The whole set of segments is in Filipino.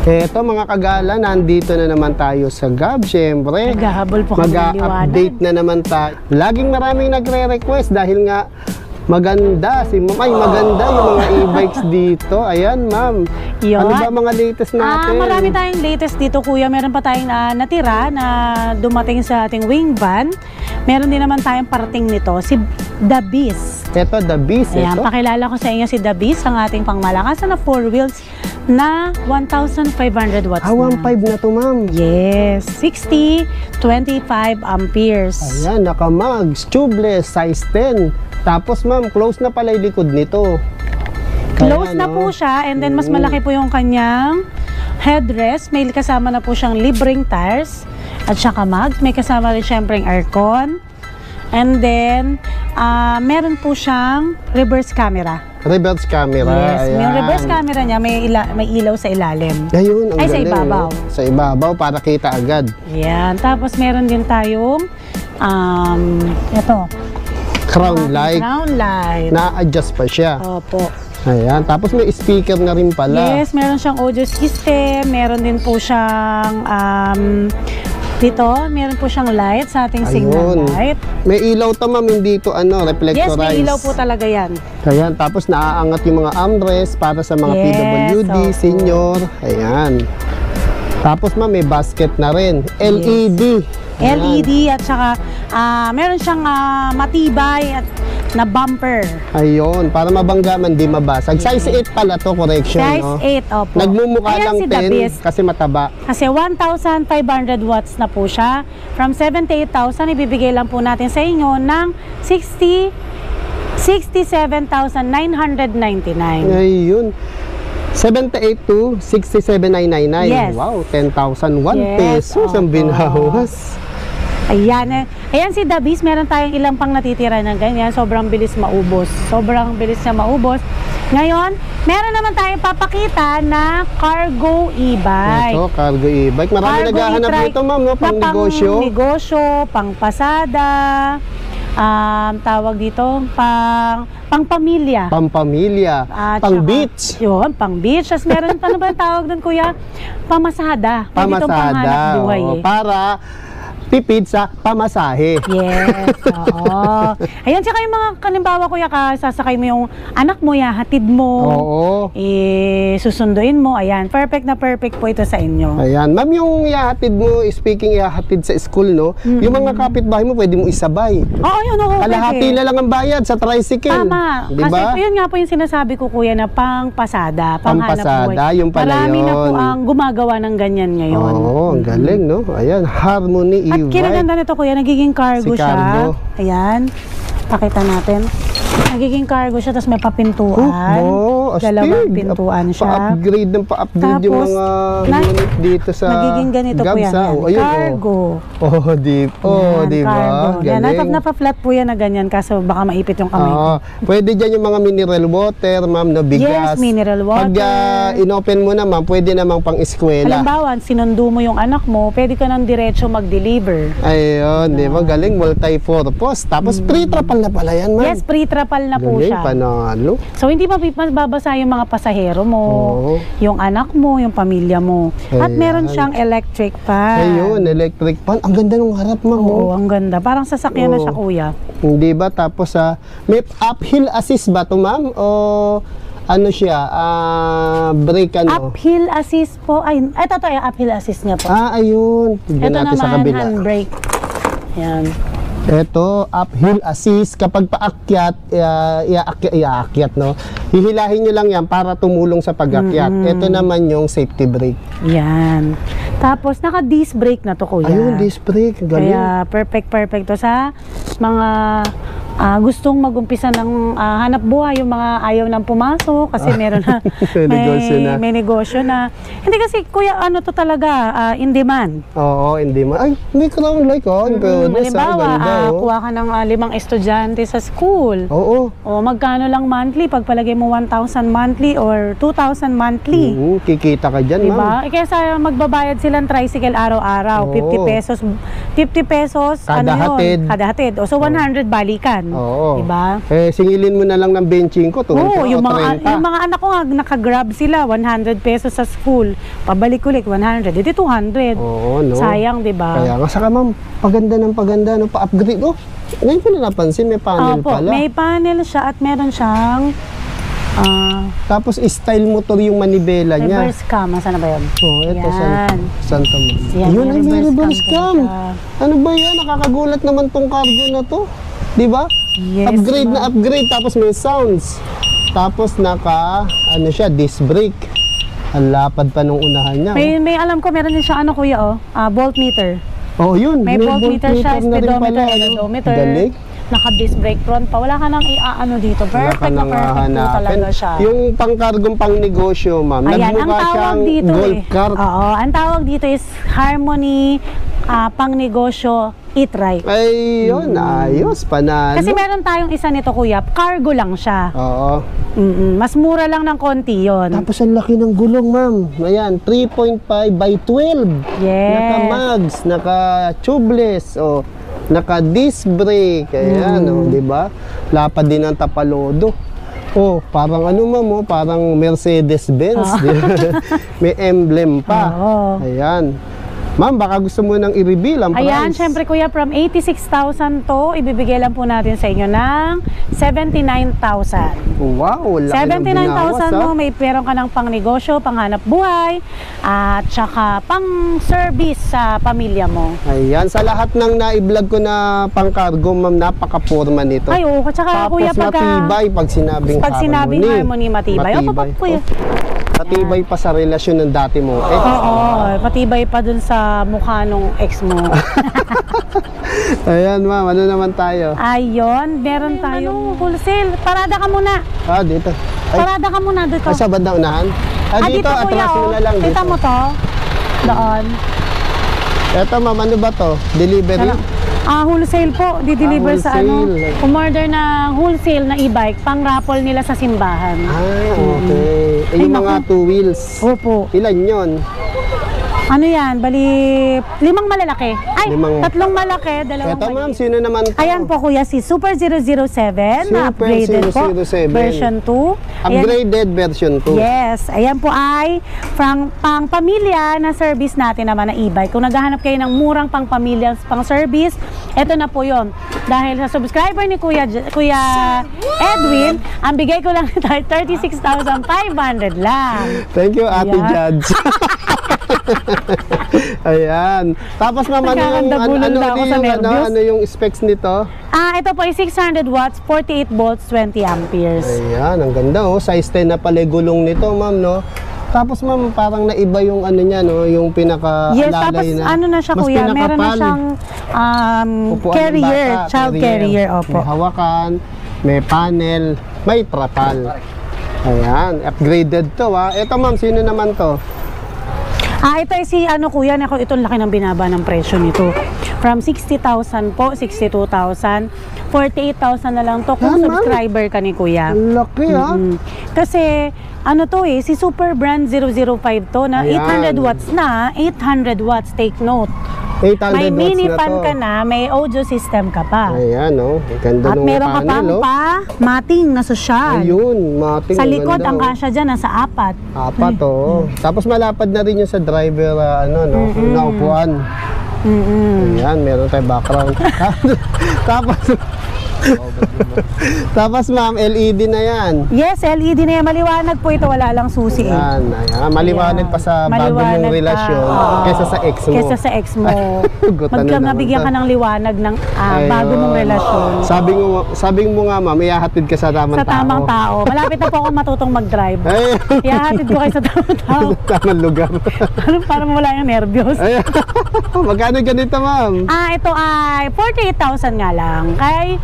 Eto mga kagala, nandito na naman tayo sa Gab. Siyempre, naghahabol po kami ng mag-update na naman tayo. Laging maraming nagre-request dahil nga maganda si Ma'am. Ay, maganda yung mga e-bikes dito. Ayan, Ma'am. Ano ba mga latest natin? Marami tayong latest dito, Kuya. Meron pa tayong natira na dumating sa ating wing van. Meron din naman tayong parating nito, si The Beast. Ito, The Beast. Ayan, pakilala ko sa inyo si The Beast, ang ating pangmalakasan na 4 wheels na 1,500 watts 1.5 na to, Ma'am. Yes, 60, 25 amperes. Ayan, naka-mags, tubeless, size 10. Tapos, Ma'am, close na pala yung likod nito. Close na po siya, and then mas malaki po yung kanyang headrest. May kasama na po siyang libreng tires at saka mags. May kasama rin syempre yung aircon. And then, meron po siyang reverse camera. Reverse camera. Yes, ayan. yung reverse camera niya may ilaw sa ilalim. Ayun, ang Ay, galing, sa ibabaw. no? Sa ibabaw, para kita agad. Yan. Tapos meron din tayong ito. Crown light. Crown light. Na-adjust pa siya. Opo. Ayan. Tapos may speaker na rin pala. Yes, meron siyang audio system. Meron din po siyang dito, meron po siyang light sa ating signal light. May ilaw to, Ma'am, hindi to reflectorized. Yes, may ilaw po talaga yan. Ayan, tapos naaangat yung mga armrest para sa mga PWD, senior. Ayan. Tapos, Ma'am, may basket na rin. LED. Ayan. LED at saka meron siyang matibay at na bumper. Ayun, para mabangga man, di mabasag. Size 8 pala to, correction, Size no? 8, opo. Nagmumukha Ayan lang si The 10 Beast. kasi mataba. Kasi 1,500 watts na po siya. From 78,000, ibibigay lang po natin sa inyo ng 67,999. Ayun. 78 to 67,999. Yes. Wow, 10,001 Yes, pesos ang binawas. Ayan. Ayan si The Beast, meron tayong ilang pang natitira ng ganyan. Sobrang bilis maubos. Sobrang bilis na maubos. Ngayon, meron naman tayong papakita na cargo e-bike. Ito, cargo e-bike. Marami naghahanap nito, Ma'am, no? Pang negosyo. Pang negosyo, pang pasada, tawag dito, pang pamilya. Pang pamilya. Pang beach. Yun, pang beach. Tapos meron, ano ba tawag doon, Kuya? Pamasada. Pamasada. Buhay, para tipid sa pamasahe. Yes, oo. Ayan, tsaka yung mga kalimbawa, Kuya, sasakay mo yung anak mo, hatid mo. Oo. Susunduin mo. Ayan, perfect na perfect po ito sa inyo. Ayan. Ma'am, yung ihahatid mo, speaking ihahatid sa school, no? Yung mga kapitbahay mo, pwede mo isabay. Oo, yun, oo. Kalahati na lang ang bayad sa tricycle. Tama. Diba? Kasi yun nga po yung sinasabi ko, Kuya, na pang pasada, pang hanap pasada, buhay. yung pala Marami yun. na po ang gumagawa ng ganyan ngayon. Oo, ang galing, no? Ayan, Harmony At e-bike. kinaganda nito, Kuya, nagiging cargo Si cargo. siya. Ayan. Pakita natin. Nagiging cargo siya, tapos may papintuan. Dalawang pintuan siya. Pa-upgrade ng pa-upgrade yung mga unit dito sa nagiging ganito po yan. Cargo. Di ba? Galing. Napa-flat po yan na ganyan, kaso baka maipit yung kamay ko. Pwede dyan yung mga mineral water, Ma'am, no, bigas. Yes, mineral water. Pag inopen mo naman, pwede namang pang-eskwela. Halimbawa, sinundo mo yung anak mo, pwede ka nang diretso mag-deliver. Ayun, di ba? Galing, multi-purpose. Tapos pre-trapal na pala yan, Ma'am. Yes, pre-trapal na po galing, siya. panalo. So, hindi mababasa yung mga pasahero mo, yung anak mo, yung pamilya mo. At meron siyang electric fan. Ayun, electric fan. Ang ganda ng harap, Ma'am. Oo, ang ganda. Parang sasakyan na siya, Kuya. Hindi ba? Tapos, may uphill assist ba ito, Ma'am? O ano siya? Brake ano? Uphill assist po. Ay, ito yung uphill assist niya po. Ayun. Tignan Ito natin naman, sa kabila. handbrake. Yan. Ito, uphill assist. Kapag paakyat, iaakyat, no? Hihilahin nyo lang yan para tumulong sa pag-akyat. Ito naman yung safety brake. Yan. Tapos, naka-disc brake na to, Kuya. Ayun, disc brake. Galing. Kaya, perfect to sa mga gustong mag-umpisa ng hanap buhay, yung mga ayaw nang pumasok kasi meron na may negosyo na. Hindi kasi, Kuya, ano to talaga, in demand. Oo, in demand. Ay, may crown light, Halimbawa, kuha ka ng 5 estudyante sa school. Oo. O magkano lang monthly, pagpalagay mo 1,000 monthly or 2,000 monthly. Kikita ka dyan, Ma'am. Kaya sa magbabayad silang tricycle araw-araw, 50 pesos kada ano hatid. Kada hatid. O so 100 balikan. Oo. Diba? Singilin mo na lang ng benching ko, Oo, yung 30. mga anak ko nga, nakagrab sila, 100 pesos sa school. Pabalik-ulit, 100. Ito 200. Oo, no? Sayang, diba? Kaya nga, saka ma'am, paganda ng paganda, no? Pa-upgrade. Oh, ngayon ko na napansin, may panel Opo, pala. may panel siya at meron siyang Tapos style motor yung manibela niya. reverse cam. Saan na ba yun? Oh, ito Yan. Santa Maria. Yan, Yun ay may reverse cam. siya. Ano ba yan? Nakakagulat naman tong cargo na to. Di ba? Yes, Upgrade ma'am. na upgrade. Tapos may sounds. Tapos disc brake. Ang lapad pa nung unahan niya. May alam ko, meron din siya kuya, voltmeter. Oh, yun. May voltmeter siya, na rin speedometer, pala, ano? odometer. Galing. Naka-disc brake front pa. Wala ka nang dito. Wala ka Perfect na nang perfect po hahanapin. talaga siya. Yung pangkargong pang negosyo, ma'am. Ayan, ang Nagmukha tawag siyang dito golf cart. Oo, ang tawag dito is Harmony pang negosyo e-trike. Ay, yun. Ayos. Panalo. Kasi meron tayong isa nito kuya, cargo lang siya. Oo. Mas mura lang ng konti yon. Tapos ang laki ng gulong, ma'am. Ayan, 3.5 by 12. Yes. Naka-mags, naka-tubeless, naka-disc brake. Ayan, di ba? Lapad din ang tapalodo. Parang ma'am, parang Mercedes-Benz. di ba? May emblem pa. Oo. Ayan. Ma'am, baka gusto mo nang i-reveal ang price. Ayan, syempre kuya, from 86,000 to, ibibigay lang po natin sa inyo ng 79,000. Wow, laki ng binawas, 79,000 mo, may peron ka ng pang negosyo, pang hanap buhay, at saka pang service sa pamilya mo. Ayan, sa lahat ng na-vlog ko na pang-cargo, ma'am, napaka-forma nito. Ay, oo, at saka Tapos kuya, matibay pag sinabing harmony, matibay. Opo, kuya. Matibay pa sa relasyon ng dati mo. Oo, matibay pa dun sa mukha nung ex mo. Ayan, ma'am, ano naman tayo? Ayun, meron tayong wholesale. Parada ka muna. Dito. Ay, Parada ka muna dito. sa bandang unahan? Dito, kuya, atras mo na lang. Kita mo to? Doon. Eto, ma'am, ano ba to? Delivery? Wholesale po. Di-deliver sa wholesale. umorder ng wholesale na e-bike, pang raffle nila sa simbahan. Okay. Yung mga two wheels. Opo. Ilan yon? Ano yan? Bali, 5 malalaki. Ay, 3 malaki, 2 Eto, ma'am, maliit. sino naman to? Ayan po kuya, si Super 007 na Super upgraded po. 007. Version 2. Ayan. Upgraded version 2. Yes, ayan po ay pang pamilya na service natin naman na e-bike. Kung naghahanap kayo ng murang pang pamilya pang service, eto na po yon. Dahil sa subscriber ni Kuya Edwin, ang bigay ko lang 36,500 lang. Thank you, Ate Yeah. Judge. Ayan. Tapos naman Nagkakandabulan na ako sa nervyos. ano yung specs nito? Ito po ay 600 watts, 48 volts, 20 amperes. Ayan, ang ganda Size 10 na pala yung gulong nito, ma'am, no? Tapos ma'am, parang naiba yung ano niya, no? Yung Yes, tapos na. na siya Mas kuya, meron na pinakapal. siyang Upuan ng carrier, bata, child carrier, opo. May hawakan, may panel, may trapal. Ayan, upgraded to Ito ma'am, sino naman to? Ito ay si kuya, itong laki ng binaba ng presyo nito. From 60,000 po, 62,000, 48,000 na lang to kung Ma'am? subscriber ka ni kuya. Laki Kasi si Super Brand 005 to na Ayan. 800 watts na, 800 watts, take note. 800 May watts mini na fan to. ka na, may audio system ka pa. Ayan, Ang ganda At nung meron ka panel, pang mating na sosyal. Ayun, mating. Sa likod, ganda, ang kasya dyan, nasa 4. Apat, Tapos malapad na rin yung sa driver, na upuan. Ayan, meron tayong background. Tapos ma'am, LED na yan. Yes, LED na yan. Maliwanag po ito. Wala lang susi. Ayan. Maliwanag pa sa bago Maliwanag mong relasyon pa. kesa sa ex mo. Kesa sa ex mo. Gutan na naman Nabigyan to. ka ng liwanag ng bago mong Ayun. relasyon. Sabi mo nga ma'am, ihahatid ka sa tamang Sa tamang tao. Malapit na po ako matutong mag-drive. Ay, Ihahatid ko kayo sa tamang tao. tamang lugar. Para mawala yung nervyos. Ayan. Magkano ganito ma'am? Ito ay 48,000 nga lang. Kay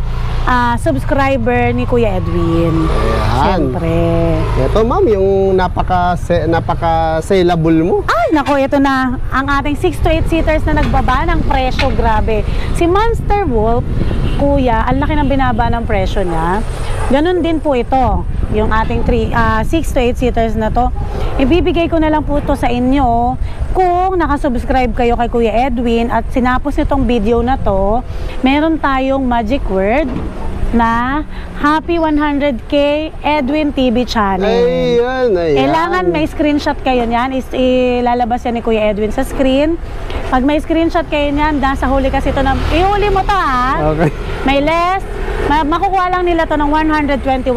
subscriber ni Kuya Edwin. Ayan. Siyempre. Ito ma'am, yung napaka-sellable mo. Ay, nako, ito na ang ating 6 to 8 seaters na nagbaba ng presyo, grabe. Si Monster Wolf, kuya, ang laki ng binaba ng presyo niya. Ganun din po ito, yung ating 6 to 8 seaters na to. Ibibigay ko na lang po ito sa inyo kung nakasubscribe kayo kay Kuya Edwin at sinapos nitong video na to, meron tayong magic word na Happy 100K Edwin TV channel. Ayan. Kailangan may screenshot kayo niyan. Ilalabas yan ni Kuya Edwin sa screen. Pag may screenshot kayo niyan, nasa huli kasi ito na, ihuli mo to Okay. may less, makukuha lang nila to ng 121,000.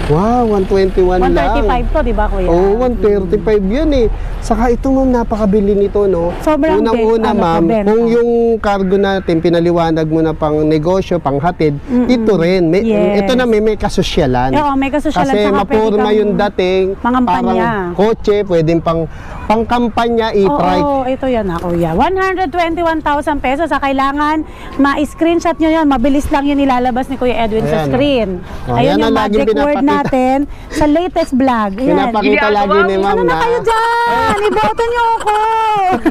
Wow, 121 lang. 135 to, di ba Kuya? Oo, 135 yun eh. Saka ito ma'am, napakabili nito, no? Sobrang Unang-una ma'am, benta. kung yung cargo natin, pinaliwanag mo na pang negosyo, pang hatid, ito rin. Yes. Ito na may kasosyalan. Oo, may kasosyalan. Kasi Saka mapurma pwede yung kang dating, mangampanya. parang kotse, pwedeng pang kampanya, e-trike. Oo, ito yan ha Kuya. 121,000 pesos. Sa kailangan, ma-screenshot nyo yun. Mabilis lang yun ilalabas ni Kuya Edwin sa Ayan, screen. oh, Ayun yan yung ang laging magic word pinapakita. natin sa latest vlog. Ayan. Pinapakita lagi ni ma'am Ano na kayo dyan? Iboto nyo ako!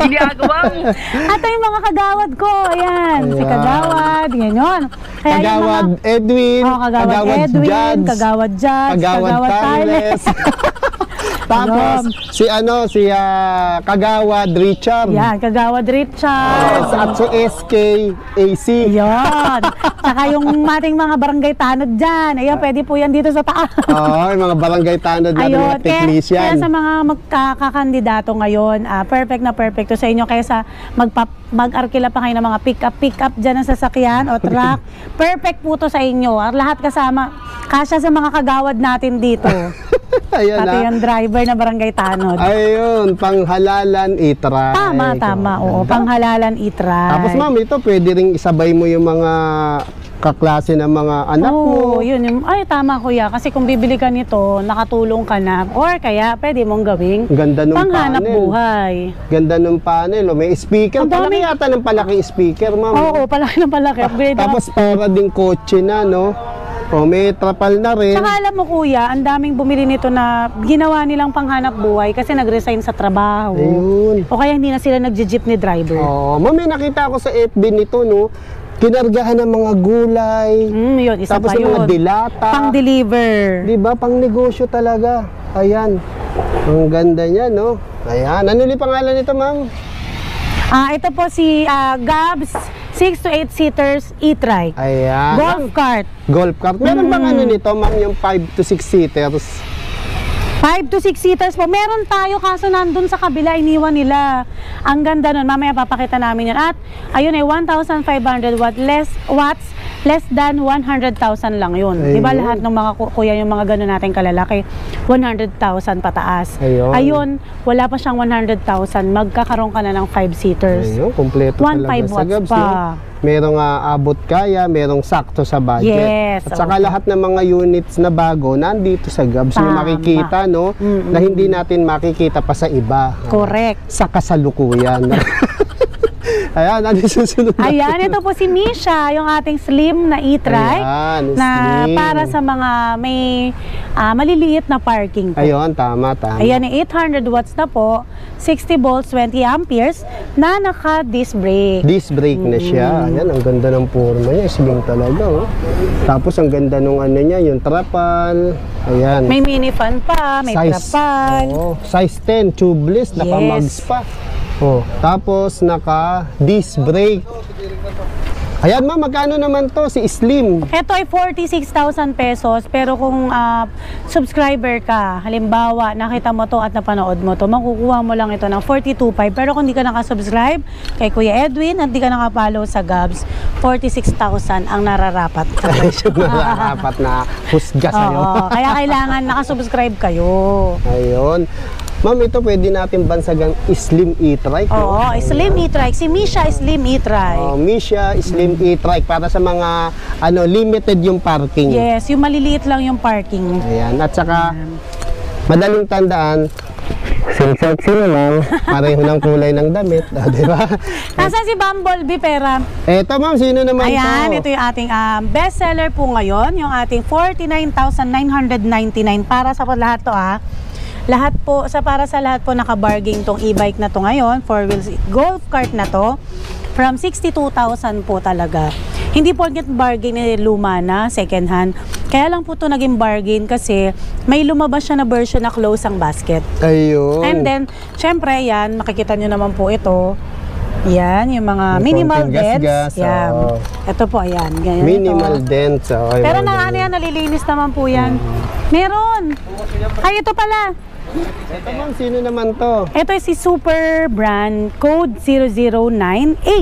Ginagawa mo. At yung mga kagawad ko. Ayan. Si Ayan. Kagawad. Ganyan. Kaya yung Kagawad mga, Edwin, Kagawad Edwin, Judge, Kagawad Judge, Kagawad Carles. Tapos si Kagawad Richard. Yan, Kagawad Richard. At si SKAC. Yun. Saka yung ating mga barangay tanod dyan. Ayun, pwede po yan dito sa taas. Oo, yung mga barangay tanod na Ayun, mga technician. kaya sa mga magkakakandidato ngayon, perfect na perfect to sa inyo. Kaya sa mag-arkila pa kayo ng mga pick-up dyan ng sasakyan o truck. Perfect po to sa inyo. Lahat kasama, kasya sa mga kagawad natin dito. Ayan Pati na. yung driver na barangay tanod. Ayun, panghalalan i-try. Tama. Oo, panghalalan i-try. Tapos ma'am, ito pwede ring isabay mo yung mga kaklase ng mga anak mo. Oo, yun yung, ay tama Kuya, kasi kung bibili ka nito, nakatulong ka na, or kaya pwede mong gawing Ganda nung panghanap panel. buhay. Ganda ng panel. Oh. May speaker. Ang dami. Palaki yata ng palaki speaker, ma'am. Oo, palaki na palaki. Upgrade na. Tapos para ding kotse na, no? O, may trapal na rin. Saka alam mo Kuya, ang daming bumili nito na ginawa nilang panghanap buhay kasi nag-resign sa trabaho. Ayun. O kaya hindi na sila nag-jeepney driver. Oh, ma'am, may nakita ako sa FB nito, no? Kinargahan ng mga gulay. Yun, isa Tapos pa yung mga yun. dilata. Pang-deliver. Di ba? Pang negosyo talaga. Ayan. Ang ganda niya, no? Ayan. Ano yung pangalan nito, ma'am? Ito po si Gabs 6 to 8 seaters e-trike. Ayan. Golf cart. Golf cart. Meron bang ano nito, ma'am, yung 5 to 6 seaters? 5 to 6 seaters po. Meron tayo kaso nandun sa kabila, iniwan nila. Ang ganda nun. Mamaya papakita namin yun. At ayun ay 1,500 watts, less than 100,000 lang yun. Ayun. Di ba lahat ng mga kuya, yung mga gano'n natin kalalaki, 100,000 pataas. Ayun. Ayun, wala pa siyang 100,000. Magkakaroon ka na ng 5 seaters. Ayun, kompleto 1.5 talaga sa watts Gabs, pa. no? Merong abot kaya, merong sakto sa budget. Yes, At saka okay. lahat ng mga units na bago nandito sa Gabs yung Tama. makikita, no? Na hindi natin makikita pa sa iba. Correct. Sa kasalukuyan. Ayan, ano yung susunod na? Ayan, ito po si Misha, yung ating slim na e-trike. Ayan, Na slim. para sa mga may maliliit na parking po. Ayun, tama. Ayan, 800 watts na po, 60 volts, 20 amperes, na naka-disc brake. Disc brake na siya. Ayan, ang ganda ng forma niya. Slim talaga, oh. Tapos ang ganda nung ano niya, yung trapal. Ayan. May mini fan pa, may trapal. Oh, size 10, tubeless, naka-mugs pa. Oh, tapos naka-disc brake. Ayan ma'am, magkano naman to si Slim? Ito ay 46,000 pesos, pero kung subscriber ka, halimbawa, nakita mo to at napanood mo to, makukuha mo lang ito ng 42.5. Pero kung di ka nakasubscribe kay Kuya Edwin at di ka nakapollow sa Gabs, 46,000 ang nararapat. Yung nararapat na husga sa'yo. Oo, kaya kailangan nakasubscribe kayo. Ayun. Ma'am, ito pwede natin bansagang Slim e-trike. Oo, Slim e-trike. Si Misha Slim e-trike. Misha Slim e-trike para sa mga limited yung parking. Yes, yung maliliit lang yung parking. Ayan. At saka, madaling tandaan, sexy naman, pareho ng kulay ng damit. Di ba? Nasaan si Bumblebee Pera? Eto ma'am, sino naman Ayan, to? ito yung ating bestseller po ngayon, yung ating 49,999 para sa lahat to Lahat po, para sa lahat po naka-bargain tong e-bike na to ngayon, 4 wheels golf cart na to, from 62,000 po talaga. Hindi po bargain ni luma na, second hand. Kaya lang po to naging bargain kasi may lumabas siya na version na close ang basket. Ayun. And then, syempre yan, makikita nyo naman po ito, Yan, yung mga Yung minimal konting dents. gas-gas, Yan. oo. Ito po, ayan. Ganyan Minimal ito. dents. Okay, Pero mga na ganyan. ano yan, nalilinis naman po yan. Meron. Ay, ito pala. Ito ma'am, sino naman to? Ito si Super Brand Code 009A.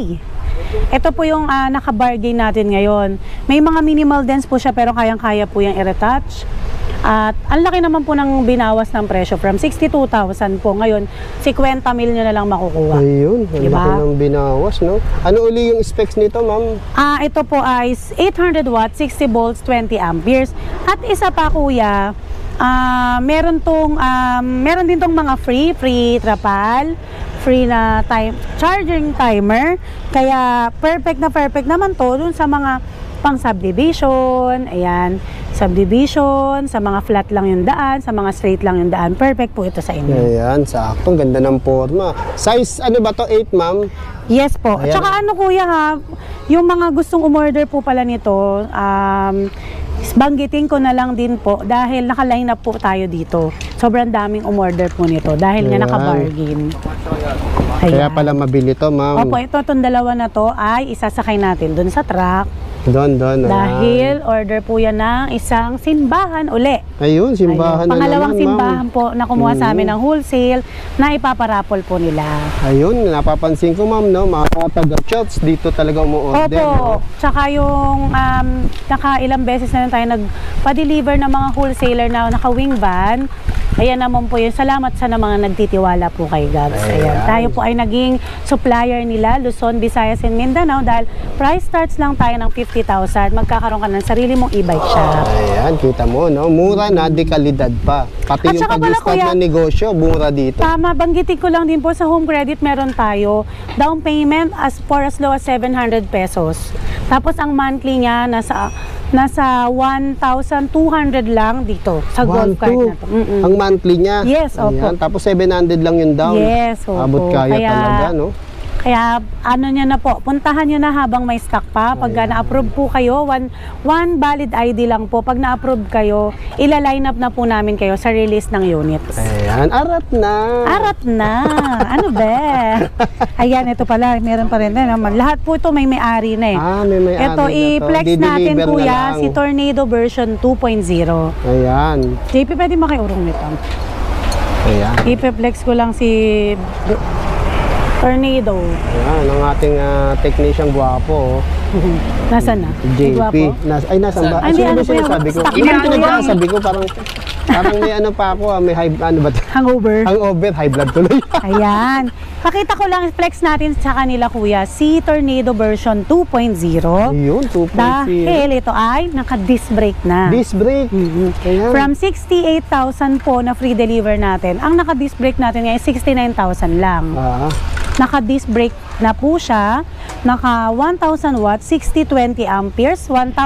Ito po yung naka-bargain natin ngayon. May mga minimal dents po siya pero kayang-kaya po yung i-retouch. At ang laki naman po ng binawas ng presyo from 62,000 po. Ngayon, 50 mil nyo na lang makukuha. Ayun, ang Diba? laki ng binawas, no? Ano uli yung specs nito, ma'am? Ito po ay 800 watts, 60 volts, 20 amperes. At isa pa kuya, meron din tong mga free trapal, free na charging timer. Kaya perfect naman to dun sa mga pang subdivision, ayan, subdivision, sa mga flat lang yung daan, sa mga straight lang yung daan. Perfect po ito sa inyo. Ayan, sakto. Ganda ng forma. Size, ano ba to? 8, ma'am? Yes po. Ayan. Tsaka ano kuya ha, yung mga gustong umorder po pala nito, banggitin ko na lang din po dahil naka-line up po tayo dito. Sobrang daming umorder po nito dahil nga Ayan. naka-bargain. Kaya pala mabili to, ma'am. Opo, itong dalawa na to ay isasakay natin dun sa truck. Doon. Dahil order po yan ng isang simbahan uli. Ayun, simbahan Ayun. Pangalawang na naman, simbahan po na kumuha sa amin ng wholesale na ipaparapol po nila. Ayun, napapansin ko, ma'am, no? Mga taga-shots, dito talaga umuorder. Opo. No? Tsaka yung ilang beses na lang tayo nagpa-deliver ng mga wholesaler na naka-wing van. Ayan naman po yun. Salamat sa mga nagtitiwala po kay Gabs. Ayan. Tayo po ay naging supplier nila, Luzon, Visayas, and Mindanao dahil price starts lang tayo ng 50,000. Magkakaroon ka ng sarili mong e-bike shop. Ayan, kita mo, no? Mura na, di kalidad pa. Pati At yung saka pala, pag-start kuya, na negosyo, mura dito. Tama, banggitin ko lang din po sa home credit meron tayo. Down payment for as low as 700 pesos. Tapos ang monthly niya nasa 1,200 lang dito sa golf cart na to. Ang monthly niya. Yes, opo. Ayan, tapos 700 lang yung down. Yes, opo. Abot kaya talaga, no? Kaya ano nyo na po, puntahan nyo na habang may stock pa. Pag na-approve po kayo, one valid ID lang po. Pag na-approve kayo, ila-line up na po namin kayo sa release ng units. Ayan, arat na. Arat na! Ano ba? Ayan, ito pala, meron pa rin naman. Lahat po ito may may-ari na eh. May may-ari Ito, na to. i-flex natin Di-deliver kuya, na lang. si Tornado version 2.0. Ayan. JP, pwede makiurong nito. Ayan. I-flex ko lang si Tornado. Ayan, ang ating technician gwapo. Nasaan na? JP. Gwapo? Nasa ba? Ay, hindi, Sino ano ba po yung sinasabi ko? stock Hindi na ko po yan. nagsasabi ko, parang may ano pa ako, may high, ano ba? Hangover. Hangover, high blood tuloy. Ayan. Pakita ko lang, flex natin sa kanila kuya, si Tornado version 2.0. Ayun, 2.0. Dahil ito ay naka-disc brake na. Disc brake. Ayan. From 68,000 po na free deliver natin, ang naka-disc brake natin ngayon 69,000 lang. Naka-disc brake na po siya, naka 1,000 watts, 60-20 amperes, 1,200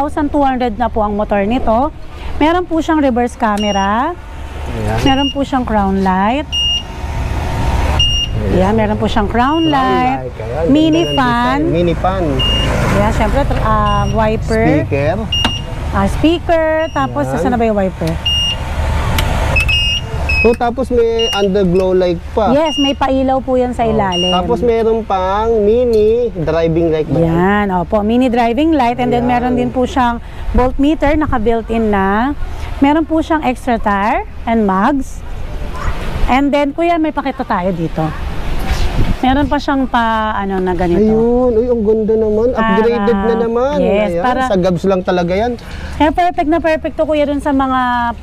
na po ang motor nito. Meron po siyang reverse camera, Ayan. meron po siyang crown light. Ayan, meron po siyang crown light, Ayan, mini ganda ng fan. design. Mini fan. Ayan, syempre, wiper, Speaker. speaker, tapos Ayan. saan na ba yung wiper? So, tapos may underglow light pa. Yes, may pailaw po yan sa ilalim. Tapos meron pang mini driving light ba? Yan, opo, mini driving light, and then Ayan. meron din po siyang voltmeter, naka-built-in na. Meron po siyang extra tire and mags. And then, kuya, may pakita tayo dito. Meron pa siyang na ganito. Ayun, uy, ang ganda naman. Upgraded na naman. Yes, Ayan, para- sa Gabs lang talaga yan. Kaya perfect na perfect to kuya dun sa mga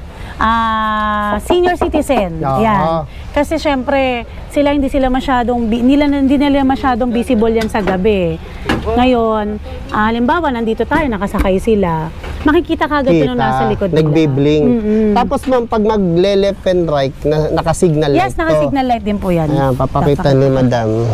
senior citizen. Oo. Yan. Kasi syempre, hindi nila masyadong visible yan sa gabi. Ngayon, halimbawa, nandito tayo, nakasakay sila. Makikita kagad yun nasa likod nila. Nagbe-blink. Tapos ma'am, pag magle-left and right, naka-signal light Yes, naka-signal light din po yan. Ayan, papakita ni madam.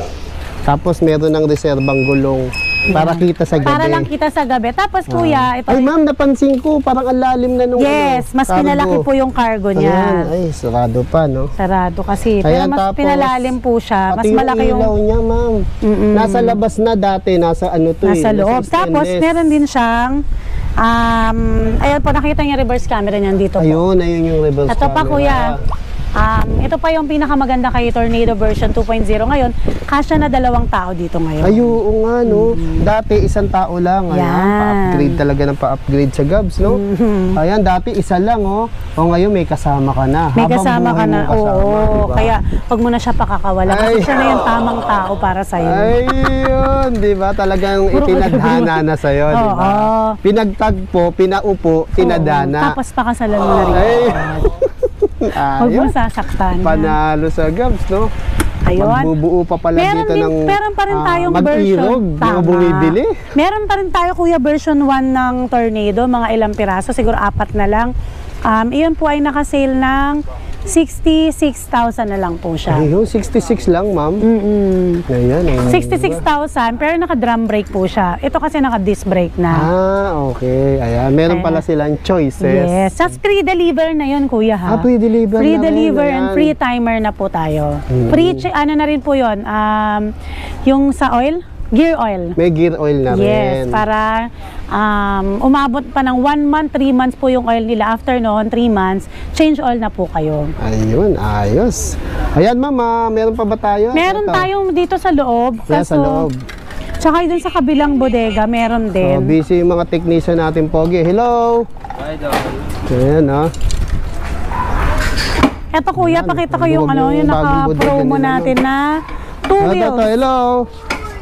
Tapos meron ng reserbang gulong para kita sa gabi. Para lang kita sa gabi. Tapos kuya, ito. Ay ma'am, napansin ko, parang ang lalim na nung Yes, mas cargo. pinalaki po yung cargo Ayan, niya. ay, sarado pa, no? Sarado kasi. Ayan, Pero mas tapos, pinalalim po siya. Mas Pati malaki yung ilaw yung niya, ma'am. Nasa labas na dati, nasa ano to nasa loob. nasa Tapos stainless. meron din siyang ayan po, nakita niyo reverse camera niyan dito po. Ayun yung reverse Ito pa camera. kuya. Ito pa yung pinakamaganda kay Tornado version 2.0 ngayon. Kasya na 2 tao dito ngayon. Ay, oo nga, no? Dati, isang tao lang. Ayan, Yan. pa-upgrade talaga ng pa-upgrade sa Gabs, no? Ayan, dati isa lang, oh. O ngayon, may kasama ka na. May Habang kasama ka buhay na. mo kasama, Oo, diba? kaya wag mo na siya pakakawala. Kasi Ay. siya na yung tamang tao para sa'yo. Ayun, di ba? Talagang Puro itinadhana na sa'yo, di ba? Oo. Pinagtagpo, pinaupo, tinadhana. Tapos pakasalan mo na rin. Ay. Huwag mo Ayun. sasaktan. Panalo sa Gabs, no? Ayun. Magbubuo pa pala dito ng Meron pa rin tayong version. mag-irog, mga bumibili. Meron pa rin tayo, kuya, version 1 ng Tornado. Mga ilang piraso, siguro 4 na lang. Iyon po ay nakasale ng 66,000 na lang po siya. Ayun, 66 lang, ma'am. Ayan, ayun. 66,000, pero naka-drum brake po siya. Ito kasi naka-disc brake na. Okay. Ayan, meron pala silang choices. Yes. Just free deliver na yun, kuya, ha? Free deliver Free na rin, deliver and ayan. free timer na po tayo. Free, ano na rin po yun, yung sa oil, gear oil. May gear oil na Yes, rin. para umabot pa ng 1 month, 3 months po yung oil nila. After noon, 3 months, change oil na po kayo. Ayun, ayos. Ayan, mama, meron pa ba tayo? Meron Ito. tayong dito sa loob. Kaya sa loob. Tsaka dun sa kabilang bodega, meron Oh, din. busy yung mga technician natin, Pogi. Hello! Hi, Dog. Ayan, ha. Eto kuya, Ayan, pakita ko yung luwag yung yung bagong naka-promo bodega nila, natin na 2 Ito, wheels. hello!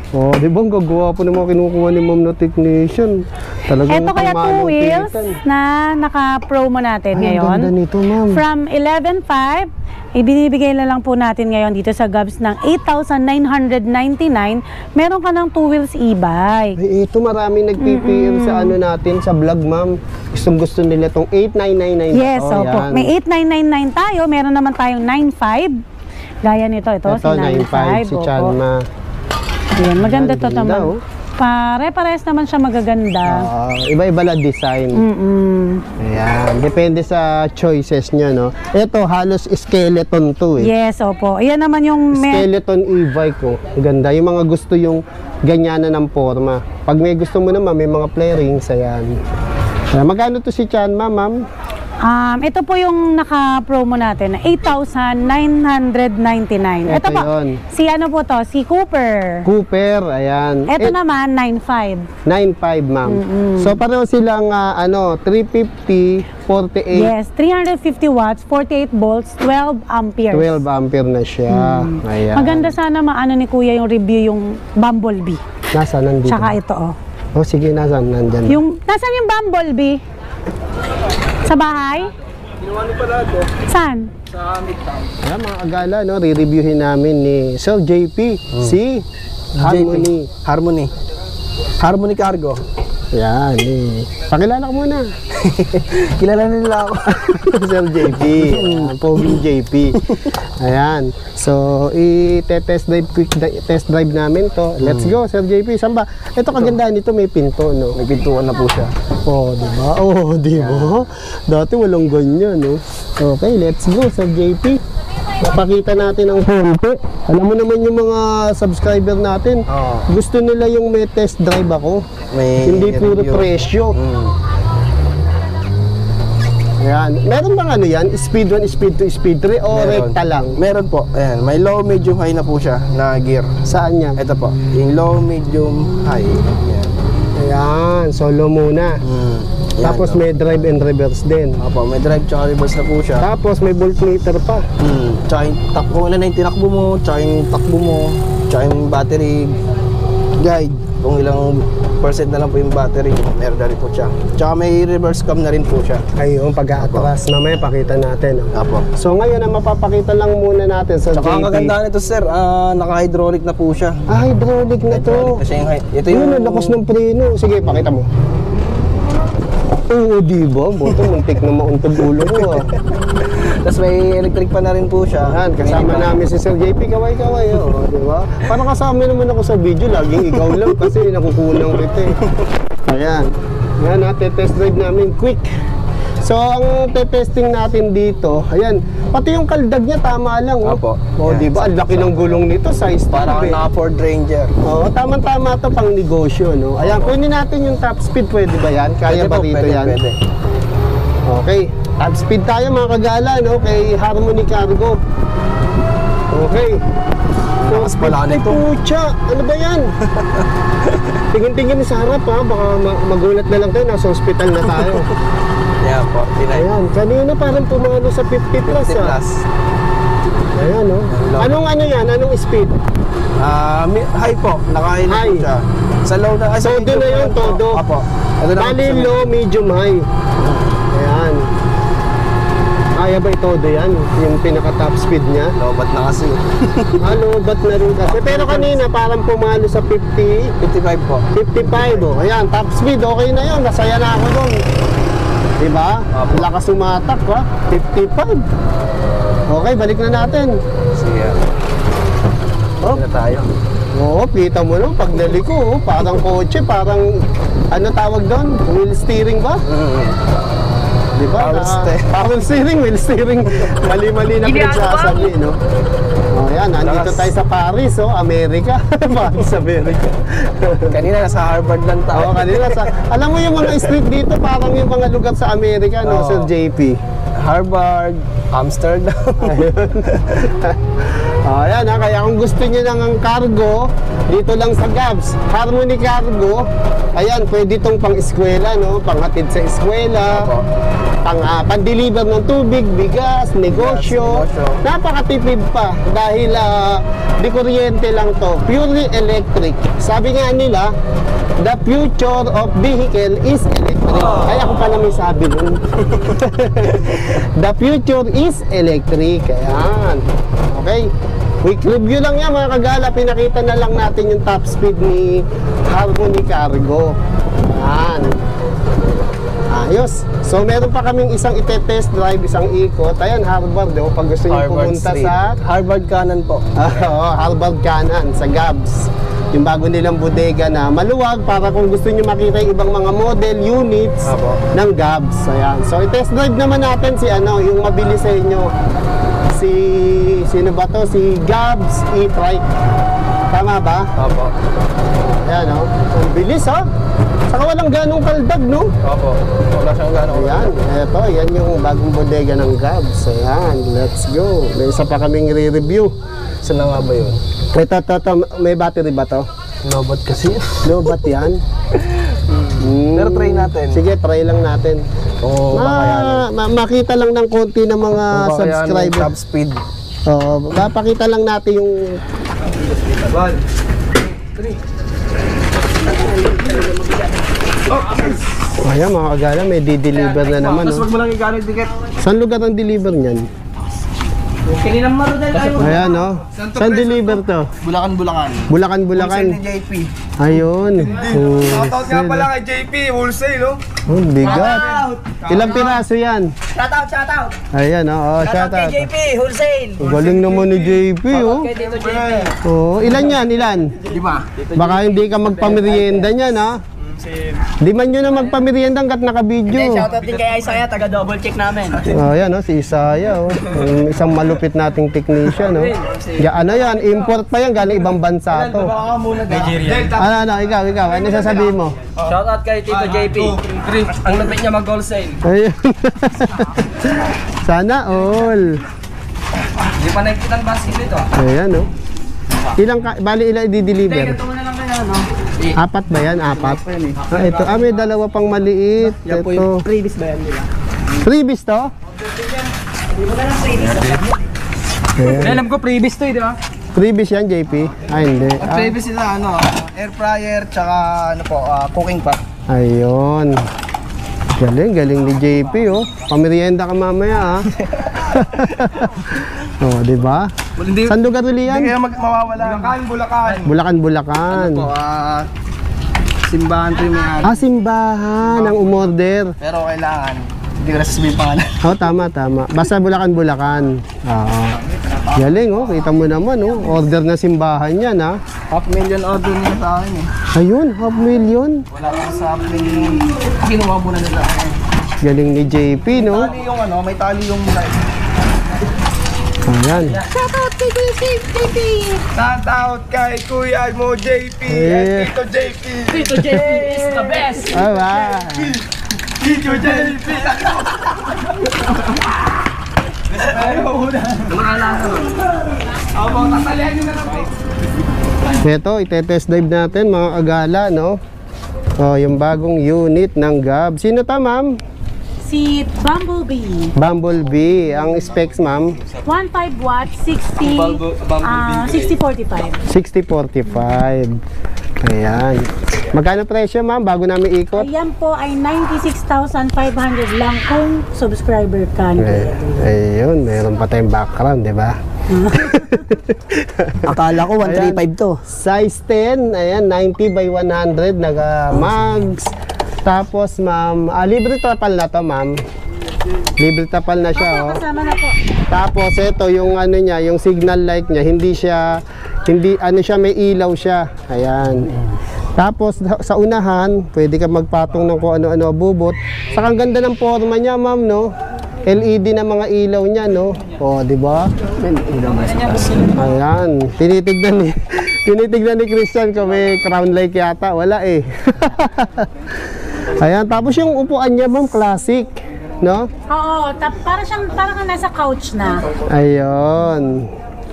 Oh, di ba ang gagawa po ng mga kinukuha ni ma'am na technician? Talagang Ito kaya 2 wheels na naka-promo natin Ay, ngayon. ang ganda nito, ma'am. From 11,500, ibinibigay na lang po natin ngayon dito sa Gabs ng 8,999. Meron ka ng 2 wheels e-bike. Ay, ito maraming nag-PPM sa ano natin, sa vlog, ma'am. Gusto nila itong 8,999. Yes, Oh, opo. yan. May 8,999 tayo. Meron naman tayong 9,500. Gaya nito, ito, Ito, si 9,500 si opo. Chanma. Yan, maganda Yan, to ganda, naman. oh. Pare-pares naman siya magaganda. Iba-iba lang design. Ayan, depende sa choices nyo, no? Ito, halos skeleton to, eh. Yes, opo. Ayan naman yung Skeleton e-bike, oh. Ganda. Yung mga gusto yung ganyanan ng forma. Pag may gusto mo naman, may mga flarings, ayan. Magkano to si Chanma, ma'am? ito po yung naka-promo natin na 8,999. Ito po, yun. si ano po to? Si Cooper. Cooper, ayan. Ito naman, 9,500. 9.5, ma'am. So, pareho silang, 350, 48, Yes, 350 watts, 48 volts, 12 amperes. 12 ampere na siya. Ayan. Maganda sana maano ni Kuya yung review yung Bumblebee. Nasa, nandito. Tsaka ito, oh. Oh, sige, nasa, nandyan. Nasaan yung Bumblebee? Sa bahay? Saan? Ayan, mga agala, no? Re-reviewin namin ni Sir JP, si Harmony. Harmony Cargo. Ayan, eh. Pakilala ka muna. Kilala nila ako. Sir JP. Poging JP. Ayan. So, i-test drive, test drive namin to. Let's go, Sir JP. Saan ba? Ito kagandahan nito, may pinto, no? May pintuan na po siya. Oh, di ba? Oh, di ba? Dati walang ganyan, no? Okay, let's go, Sir JP. Napakita natin ang pinto. Alam mo naman yung mga subscriber natin, gusto nila yung may test drive ako. May Hindi puro review. presyo. Ayan. Meron bang ano yan? Speed 1, speed 2, speed 3 o rekta lang? Meron po. Ayan, may low, medium, high na po siya na gear. Saan yan? Ito po, yung low, medium, high. Ayan. Ayan, solo muna. Ayan, Tapos may drive and reverse din. Opo, may drive tsaka reverse na po siya. Tapos may voltmeter pa. Tsaka yung takbo, ilan na yung tinakbo mo, tsaka yung takbo mo, tsaka yung battery guide. Kung ilang percent na lang po yung battery, meron na rin po siya. Tsaka may reverse cam na rin po siya. Ayun, pag-aatras. Mamaya pakita natin. Oh. Apo. So ngayon, ang mapapakita lang muna natin sa Tsaka ang JP. kagandahan nito sir, naka-hydraulic na po siya. Ah, hydraulic na to. Kasi yung, ito Yun, yung ang lakas ng preno. Sige, pakita mo. Oo, di ba? Buto, muntik na mauntog ulo ko. Tapos may electric pa na rin po siya. Yan, kasama namin si Sir JP, kaway-kaway, oh, di ba? Parang kasama naman ako sa video, laging ikaw lang kasi nakukulang kita eh. Ayan. Yan, test drive namin, quick. So, ang testing natin dito, ayan, pati yung kaldag niya tama lang, oh. Opo. Oh, Yan, di ba? Ang laki ng gulong nito, size Parang 12 eh. naka Ford Ranger. Oo, tama-tama to pang negosyo, no? Ayan, kunin natin yung top speed, pwede ba yan? Kaya Pwede ba po, dito pwede, yan? Pwede. Okay, top speed tayo mga kagala, no? Kay Harmony Cargo. Okay. Lakas pala Ay, nito. pucha! Ano ba yan? Tingin-tingin sa harap ha, baka magulat na lang tayo, nasa hospital na tayo. Yeah, 49. Ayan, kanina parang pumalo sa 50 plus 50 ha. plus. Ayan, no? Anong ano yan? Anong speed? High po, naka-high High. po siya. Sa low na, ay sa Todo medium na yun, naman po. todo. Apo. Ito naman Bali po sa low, medium, high. Ayan. Kaya ba ito yan? Yung pinaka-top speed niya? lobat na kasi. Ba't na rin kasi? Pero kanina parang pumalo sa 50, 55 po. 55 oh. Ayan, top speed, okay na yun. Nasaya na ako doon. Diba? Apo. Lakas umatak ha. 55. Okay, balik na natin. Sige. Oh. Na tayo. Oo, kita mo no, pag naliko, parang kotse, parang ano tawag doon? Wheel steering ba? Diba? Power steering, wheel steering. Mali-mali na pinagsasabi, no? O yan, nandito tayo sa Paris, Amerika. Paris, Amerika. Kanina nasa Harvard lang tayo. Oo, kanina sa... Alam mo yung mga street dito, parang yung mga lugar sa Amerika, no, Oo. Sir JP? Harvard, Amsterdam. Ayun. Ayan ha, kaya kung gusto niyo ng cargo, dito lang sa Gabs, Harmony Cargo, ayan, pwede itong pang-eskwela, no? Panghatid sa eskwela, Opo. pan-deliver ng tubig, bigas, negosyo. negosyo. Napakatipid pa dahil di kuryente lang to, purely electric. Sabi nga nila, the future of vehicle is electric. Kaya ako pala may sabi nun. The future is electric. Ayan. Okay. Quick review lang yan mga kagala. Pinakita na lang natin yung top speed ni Harmony Cargo. Ayan. Ayos. So meron pa kaming isang ite-test drive, isang ikot. Ayan, Harvard. Pag gusto nyo Harvard pumunta Street. sa Harvard Canon po. Harvard Canon sa Gabs. Yung bago nilang bodega na maluwag para kung gusto nyo makita yung ibang mga model units Apo. ng Gabs. Ayan. So i-test drive naman natin si yung mabilis sa inyo. Sino ba to? Si Gabs e-trike. Tama ba? Opo. Ayan ang bilis Saka walang ganong kaldag, no? Opo. Wala siyang gano'n. Ayan, yan yung bagong bodega ng Gabs. Ayan, let's go. May isa pa kaming re-review. Saan na nga ba yun? Ito, may battery ba to? Lobat kasi. Lobat yan. Pero try natin. Sige, try lang natin. Kung kakayanin. Makita lang ng konti ng mga Kung kakayanin subscriber. top speed. Mapakita lang natin yung... Ayan mga kagala, may di-deliver na naman. Tapos wag mo lang i-gano'n ticket. Saan lugar ang deliver niyan? Kaninang marudel tayo. Ayan Saan deliver to? Bulacan. Bulacan. Wholesale ni JP. Ayun. Shoutout nga pala kay JP, wholesale, oh. Oh, bigat. Ilang piraso yan? Shoutout. Ayan, shout out. JP, wholesale. Galing naman ni JP, oh. Kay Tito JP. Oh, ilan yan? Ilan? 5. Baka hindi ka magpamerienda niyan, ha? Di man nyo na magpamerienda hanggat naka-video. Shoutout din kay Isaiah, taga double check namin. Oh, yan, si Isaiah, oh. Yung isang malupit nating technician, oh. Ano yan? Import pa yan, galing ibang bansa to. Ikaw. Ano sasabihin mo? Shoutout kay Tito JP. Ang lupit niya mag-wholesale. Ayun. Sana all. Hindi pa nakikita ang basket dito. Ayan, oh. Bali ilang i-deliver? Ito mo na lang kayo, no? 4 ba yan? 4? Ito. May dalawa pang maliit. Yan po yung Ito. previous ba yan nila? Freebies to? Hindi mo na lang previous. Ayan. Alam ko previous to, di ba? Freebies yan, JP? Hindi. Ang previous nila, air fryer, tsaka cooking pot. Ayun. Galing ni JP, oh. Pamerienda ka mamaya, oh, di ba? Saan lugar uli yan? Hindi kaya mawawala. Bulacan. Simbahan to yung may-ari. Simbahan ang umorder. Pero kailangan, hindi ko na sasabihin pangalan. Oh, tama. Basta Bulacan. Oo. Galing, oh. Kita mo naman, oh. Order na simbahan yan, ha. 500,000 order nila sa akin eh. Ayun, 500,000. Wala pa sa akin. Kinuha muna nila. Galing ni JP, no? Tali yung may tali yung light. Ayan. Shoutout kay JP. Shoutout kay Kuya mo, JP, Yeah. and Tito JP. Tito JP is the best. Aba. Video JP! Ayaw una. Abo, tatalihan nyo na lang po. Ito, ite-test drive natin mga agala, no? Oh, yung bagong unit ng Gab. Sino ta, ma'am? Si Bumblebee. Bumblebee. Ang specs, ma'am? 15 watts, 6045. 6045. Ayan. Magkano presyo, ma'am, bago namin ikot? Ayan po ay 96,500 lang kung subscriber ka. Ayun, meron pa tayong background, di ba? Akala ko 135 to. Size 10, ayan, 90 by 100, naga-mags. Tapos, ma'am, libre tapal na to, ma'am. Libre tapal na siya, oh. Kasama na po. Tapos, ito, yung ano niya, yung signal light niya, hindi, ano siya, may ilaw siya. Ayan. Tapos, sa unahan, pwede ka magpatong ng kung ano-ano bubot. Saka ang ganda ng forma niya, ma'am, no? LED na mga ilaw niya, no? O, di ba? Ayan. Tinitignan ni Christian kung may crown light yata. Wala eh. Ayan. Tapos yung upuan niya, ma'am, classic. No? Oo, parang kang nasa couch na. Ayun.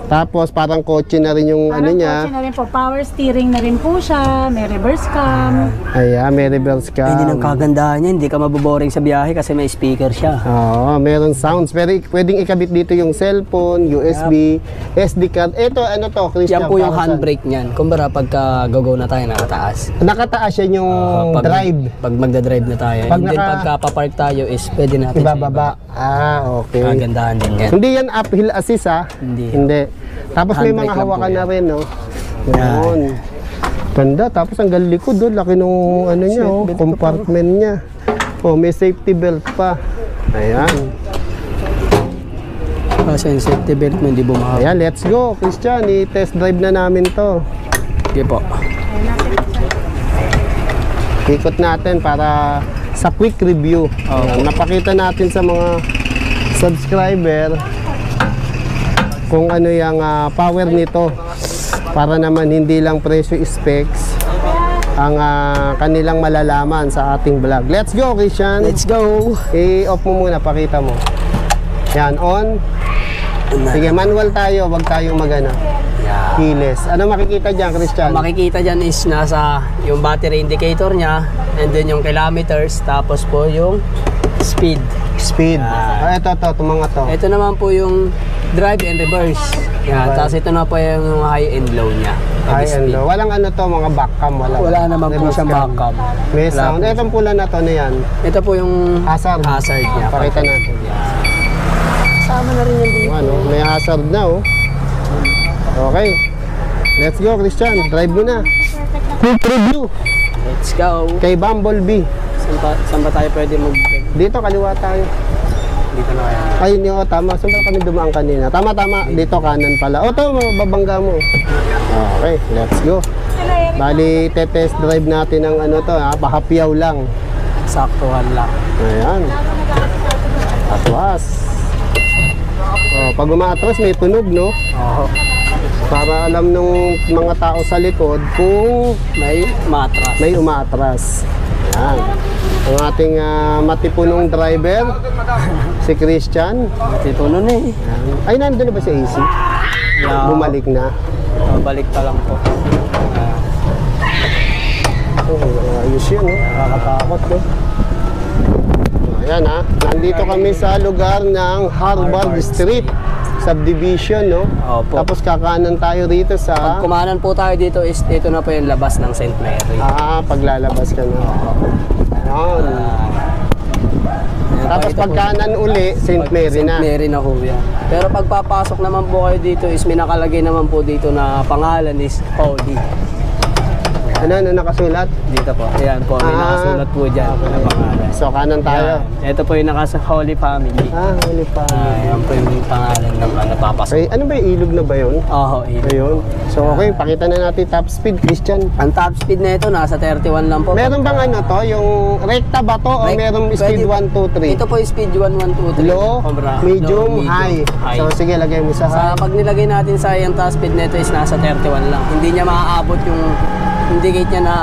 Tapos parang kotse na rin yung ano niya. Kotse na rin po, power steering na rin po siya, may reverse cam. Ayan, may reverse cam. Hindi nang kagandahan niya, hindi ka maboboring sa biyahe kasi may speaker siya. Oo, meron sounds. Pero pwedeng ikabit dito yung cellphone, USB, SD card. Ito, ano to, Christian? Yan po yung para saan? handbrake niyan. Kumbara pagka go na tayo nakataas. Nakataas yan yung drive. Pag magdadrive na tayo. Pag And then pagka papark tayo is pwede natin Ibababa. Okay. Kagandahan din yan. Hindi yan uphill assist, ha? Hindi. Tapos may Handbrake mga lang po hawakan yan. na rin, no? Yan. Ganda. Tapos ang galikod doon. Laki nung ano niya, oh, compartment niya. Oh, may safety belt pa. Ayan. Kasi yung safety belt mo hindi bumahal. Ayan, let's go, Christian. I-test drive na namin to. Sige po. Ikot natin para sa quick review. Ayan, napakita natin sa mga subscriber kung ano yung power nito, para naman hindi lang presyo specs ang kanilang malalaman sa ating vlog. Let's go, Christian. Let's go! I-off mo muna, pakita mo. Yan, on. Sige, manual tayo, wag tayong magana. Keyless. Ano makikita dyan, Christian? Ang makikita dyan is nasa yung battery indicator niya, and then yung kilometers, tapos po yung speed. Speed. Ito, mga to. Ito naman po yung drive and reverse. Yan, tapos ito na po yung high and low niya. High and low. Walang ano to, mga back cam. Wala naman po Reverse siyang cam. back cam. May sound. Itong pula na to na yan. Ito po yung Hazard. hazard niya. Pakita natin. Kasama na rin yan dito. Ano, may hazard na, oh. Okay. Let's go, Christian. Drive mo na. Quick review Let's go. kay Bumblebee. Saan ba tayo pwede mag... Dito, kaliwa tayo. Dito na kaya. Ay, no, tama. Saan ba kami dumaan kanina? Tama. Dito, kanan pala. O, ito, babangga mo. Okay, let's go. Bali, test drive natin ang ano to, ha? Pahapyaw lang. Saktuhan lang. Ayan. Atwas. Oh, pag umaatras, may tunog, no? Oo. Para alam ng mga tao sa likod kung May matras. may umaatras. Ayan. Ang ating matipunong driver, si Christian. Ito nun eh. Ay, nandun na ba si AC? Yeah. Bumalik na. Balik pa lang po. Oh, ayos yun, no? Nakakatakot, no? Ayan, ha. Nandito kami sa lugar ng Harvard Street Subdivision, no? Opo. Tapos kakanan tayo rito sa... Pag kumanan po tayo dito is ito na po yung labas ng St. Mary. Paglalabas ka na. Ayan. Tapos Ito po, pagkanan uli, St. Mary na. St. Mary na po yan. Pero pagpapasok naman po kayo dito is may nakalagay naman po dito na pangalan is Pauli. Ano nakasulat? Dito po. Ayan po, may nakasulat po dyan na pangalan. So, kanan tayo. Yan. Ito po yung Holy Family. Huli pa. Ayan po yung pangalan ng napapasok. Okay, ano ba yung ilog na ba yun? Oo, Ayun. So, okay, pakita na natin top speed, Christian. Ang top speed na ito, nasa 31 lang po. Meron bang ano to? Yung recta ba to? O merong speed 1, 2, 3? Ito po yung speed 1, 1, 2, 3. Low, medium, high. So, sige, lagay mo sa high. Pag nilagay natin sa yung top speed nito is nasa 31 lang. Hindi niya maaabot yung indicate niya na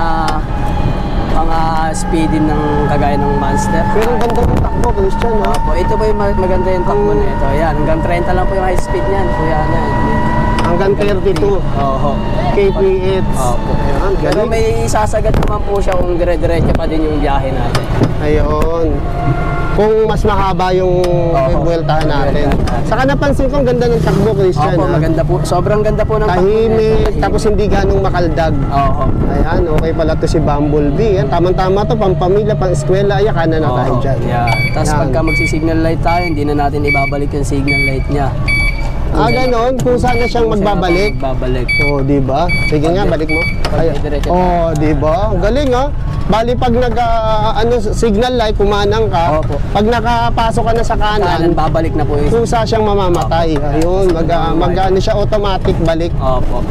Mga speedin ng kagaya ng Monster. Pero ang ganda ng takbo, Christian, ha? Opo, ito po yung maganda yung takbo na ito. Ayan, hanggang 30 lang po yung high speed niyan. Kuya na. Hanggang 32 Oho. kph. Opo. Ayan, Pero galing. may isasagat naman po siya kung dire-diretso pa din yung biyahe natin. Ayun. Kung mas mahaba yung buweltahan natin. Saka napansin ko, ang ganda ng takbo, Christian, Opo, ha? maganda po. Sobrang ganda po ng takbo Tahimik, nito. tapos hindi ganong makaldag. Oho. Ayan, okay pala to si Bumblebee. Yan, tamang-tama to, pang pamilya, pang eskwela. Ayan, kanan na tayo dyan. Yeah. Tapos Yan. pagka magsi-signal light tayo, hindi na natin ibabalik yung signal light niya. Ganon, kung saan na siyang magbabalik. Magbabalik. Oh, di ba? Sige nga, balik mo. Ay, diretso oh, di ba? Ang galing, ha? Bali pag nag signal light, kumanang ka. Opo. Pag nakapasok ka na sa Kanan, kanan, babalik na po yung... kusa siyang mamamatay. Ayun, ano siya, automatic balik. Opo.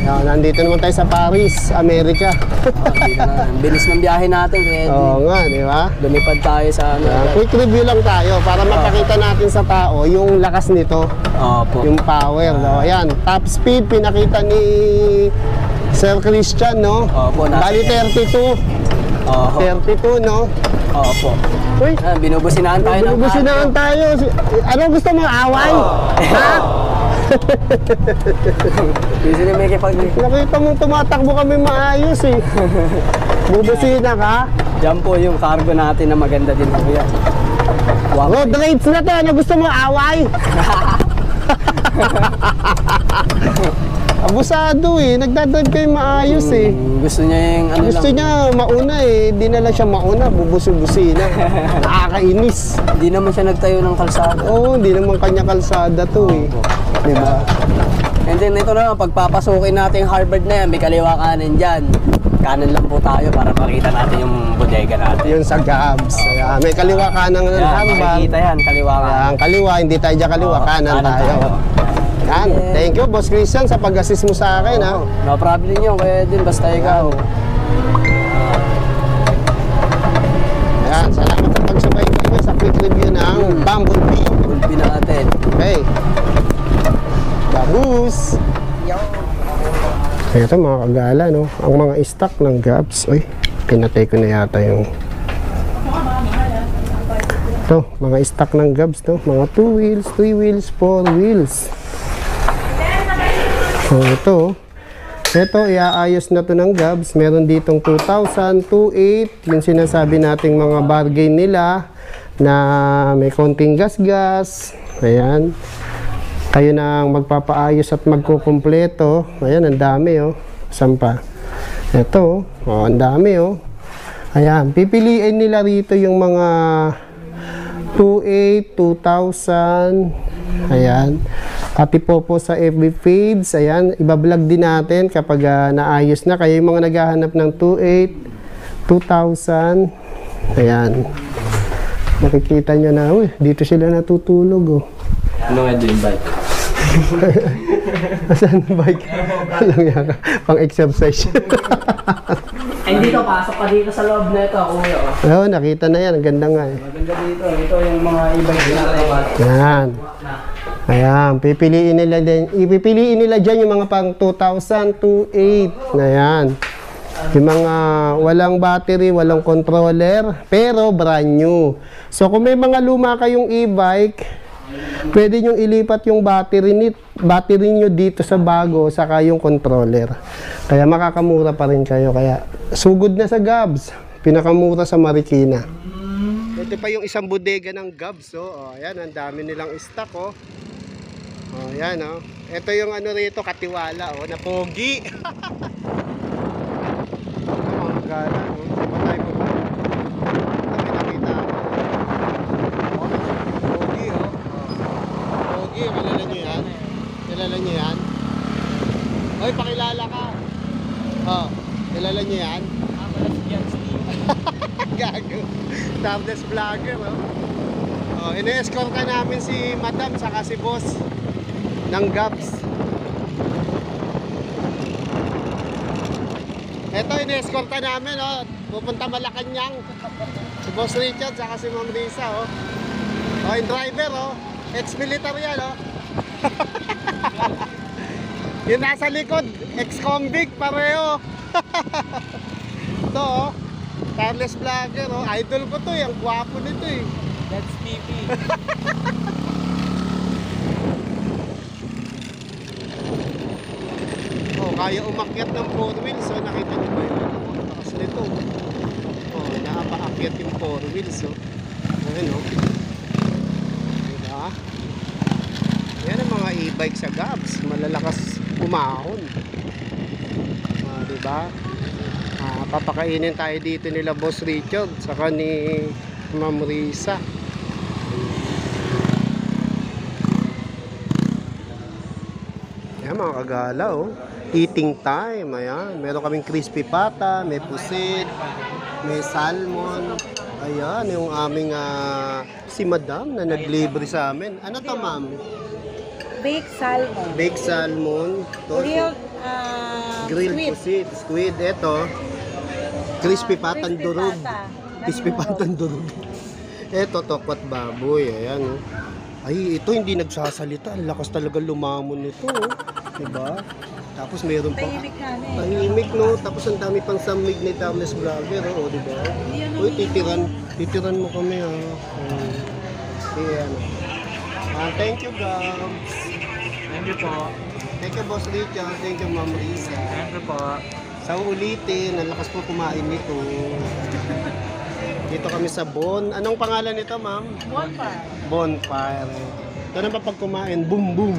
Yan, nandito naman tayo sa Paris, Amerika. Dito na. Bilis ng biyahe natin. Kaya Oo nga, di ba? lumipad tayo sa ano. Yan, quick review lang tayo para mapakita natin sa tao yung lakas nito, Opo. yung power. No? Ayan, top speed, pinakita ni Sir Christian, no? Opo, Bali 32. Opo. 32, no? Opo. Uy, Binubusinahan tayo ng binubusinahan tayo. Ano gusto mo, away? Ha? Gusto niya may kipag... Nakita mo tumatakbo kami maayos eh. Bubusina ka? Diyan po yung cargo natin na maganda din po yan. Wow. Road rage na to. Ano gusto mo, away? Abusado eh. Nagdadrive kayo maayos eh. Gusto niya yung ano Gusto lang. niya mauna eh. Di na lang siya mauna. Bubusi-busina. Nakakainis. Hindi naman siya nagtayo ng kalsada. Oo, hindi naman kanya kalsada to eh. Diba? And then ito na, pagpapasukin natin yung Harvard na yan, may kaliwa kanan dyan. Kanan lang po tayo para makita natin yung bodega natin. Yun sa Gabs. Ayan, may kaliwa kanan ng Yan, hambal. makikita yan, kaliwa kanan. Ayan, kaliwa. Hindi tayo dyan kaliwa. Oo, Kanan kanan tayo. tayo. Yan. Thank you, Boss Christian, sa pag-assist mo sa akin. Ha? No problem yun, kaya din basta ikaw. Ayan, salamat sa pagsabay kayo sa quick review ng Bumblebee. Ulpi natin. Okay. Babus! Ito mga kagala, no? Ang mga stock ng Gabs. Uy, pinatay ko na yata yung... Ito, mga stock ng Gabs, no? Mga 2 wheels, 3 wheels, 4 wheels. So, ito, iaayos na to ng Gabs. Meron ditong 2,000, 2,800. Yung sinasabi nating mga bargain nila na may konting gas-gas. Ayan. Kayo na ang magpapaayos at magkukumpleto. Ayan, ang dami, oh. Saan pa? Ito, oh, ang dami, oh. Ayan, pipiliin nila rito yung mga 2,800, 2,000. Ayan. Pati po sa FB feeds. Ayan, ibablog din natin kapag naayos na. Kaya yung mga naghahanap ng 2,800, 2,000. Ayan. Nakikita nyo na, uy, dito sila natutulog, oh. Ano nga yung bike? Saan ang bike? Alam yan, pang-exercise. Ay, dito, pasok pa dito sa loob na ito, kuya. Oo, nakita na yan. Ang ganda nga eh. Maganda dito. Ito yung mga e-bike natin. Yan. Ayan, ipipiliin nila dyan yung mga pang 2,000 to 8. Ayan. Yung mga walang battery, walang controller, pero brand new. So kung may mga luma kayong e-bike, pwede nyo ilipat yung battery nyo dito sa bago, saka yung controller. Kaya makakamura pa rin kayo. Kaya sugod na sa Gabs. Pinakamura sa Marikina. Ito pa yung isang bodega ng Gabs. Oh, ayan, ang dami nilang stock. Oh, ayan. Oh. Ito yung ano rito, katiwala. Oh, na pogi. Ang gala. Oh. Patay ko ba? Nakita ako. Oh, pogi. Oh. Pogi, kilala nyo yan? Kilala nyo yan? Oy, pakilala ka. Oh, kilala nyo yan? Gago. Dardes vlogger, oh. Oh, ine-escort ka namin si Madam saka si Boss ng Gabs. Ito, ine-escort ka namin, oh. Pupunta Malacanang. Si Boss Richard saka si Ma'am Risa, oh. Oh, yung driver, oh. Ex-military yan, oh. Yung nasa likod, ex-convict, pareho. Ito, oh. Careless vlogger, oh. Idol ko to, ang gwapo nito eh. That's PP. Oh, kaya umakyat ng 4 wheels, oh. Nakita niyo ba yun? Takas nito. Oh, nakapaakyat yung 4 wheels, oh. Ayan, oh. Diba? Yan ang mga e-bike sa Gabs. Malalakas umahon. Diba? Papakainin tayo dito nila Boss Richard saka ni Ma'am Risa. Ayan mga kagala, oh. Eating time. Ayan. Meron kaming crispy pata, may pusit, may salmon. Ayan, yung aming si Madam na nag-libre sa amin. Ano to, ma'am? Baked salmon. Baked salmon. To, grilled squid. pusit, squid. Ito, crispy patang crispy durog. pata. Crispy Nagmumurog. patang durog. Ito, tokwat baboy. Ayan, oh. Ay, ito hindi nagsasalita. Ang lakas talaga lumamon nito, oh. Diba? Tapos mayroon pa. Tahimik kami. Tahimik, no? Tapos ang dami pang samig ni Timeless Vlogger, oh, diba? Uy, titiran mo kami, ha? Ayan. Thank you, Gabs. Thank you po. Thank you, Boss Richard. Thank you, Ma'am Risa. Thank you po. Sa ulitin, ang lakas po kumain nito. Dito kami sa Bon. Anong pangalan nito, ma'am? Bonfire. Bonfire. Ito na ba pag kumain? Boom, boom.